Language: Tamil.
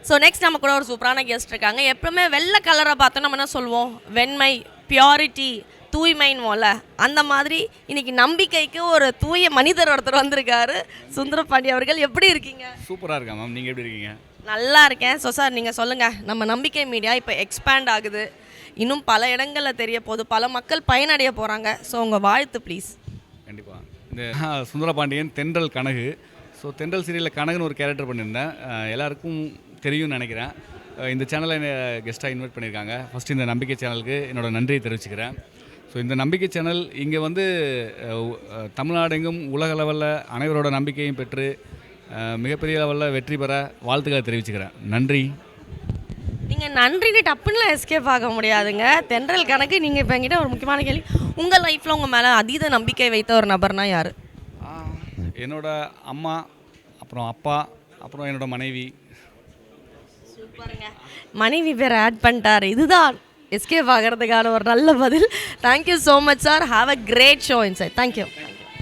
ஸோ நெக்ஸ்ட் நம்ம கூட ஒரு சூப்பரான கெஸ்ட் இருக்காங்க. எப்பவுமே வெள்ளை கலரை பார்த்தோம் நம்ம என்ன சொல்லுவோம், வெண்மை, பியூரிட்டி, தூய்மைன்னு அந்த மாதிரி இன்னைக்கு நம்பிக்கைக்கு ஒரு தூய மனிதர் ஒருத்தர் வந்திருக்காரு. சுந்தரபாண்டி அவர்கள், எப்படி இருக்கீங்க? சூப்பராக இருக்கேன் மேம், நீங்கள் எப்படி இருக்கீங்க? நல்லா இருக்கேன். ஸோ சார் நீங்கள் சொல்லுங்கள், நம்ம நம்பிக்கை மீடியா இப்போ எக்ஸ்பேண்ட் ஆகுது, இன்னும் பல இடங்களில் தெரிய போகுது, பல மக்கள் பயனடைய போகிறாங்க. ஸோ உங்கள் வாழ்த்து ப்ளீஸ். கண்டிப்பாக. இந்த சுந்தரபாண்டியன் தென்றல் கனகு. ஸோ தென்றல் சீரியலில் கனகுன்னு ஒரு கேரக்டர் பண்ணியிருந்தேன். எல்லாருக்கும் தெரியும்னு நினைக்கிறேன். இந்த சேனலை என்னை கெஸ்ட்டாக இன்வைட் பண்ணியிருக்காங்க. ஃபஸ்ட்டு இந்த நம்பிக்கை சேனலுக்கு என்னோடய நன்றியை தெரிவிச்சுக்கிறேன். ஸோ இந்த நம்பிக்கை சேனல் இங்கே வந்து தமிழ்நாடெங்கும் உலக லெவலில் அனைவரோட நம்பிக்கையும் பெற்று மிகப்பெரிய லெவலில் வெற்றி பெற வாழ்த்துக்களை தெரிவிச்சுக்கிறேன். நன்றி. நீங்கள் நன்றின்னு டப்புன்னு எஸ்கேப் ஆக முடியாதுங்க. தென்றல் கணக்கு. நீங்கள் இப்போ என்கிட்ட ஒரு முக்கியமான கேள்வி, உங்கள் லைஃப்பில் உங்கள் மேலே அதீத நம்பிக்கை வைத்த ஒரு நபர்னா யார்? என்னோடய அம்மா, அப்புறம் அப்பா, அப்புறம் என்னோட மனைவி. சூப்பருங்க, மனைவி பேர் ஆட் பண்ணிட்டார். இதுதான் எஸ்கேப் ஆகிறதுக்கான ஒரு நல்ல பதில். Thank you so much sir. Have a great show insight. Thank you.